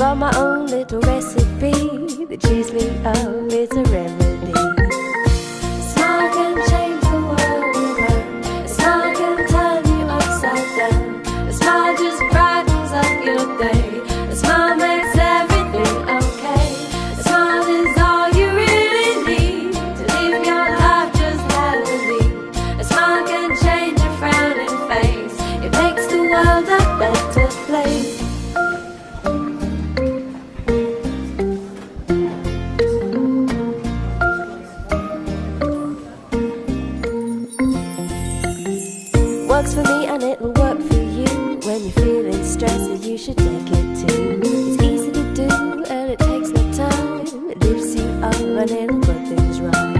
got my own little recipe that cheers me up, it's a remedy. A smile can change the world around. A smile can turn you upside down. A smile just brightens up your day. A smile makes everything okay. A smile is all you really need to live your life just happily. A smile can change a frowning face. It makes the world a better place. Works for me and it'll work for you. When you're feeling stressed, you should take it too. It's easy to do and it takes no time. It lifts you up and it'll put things right.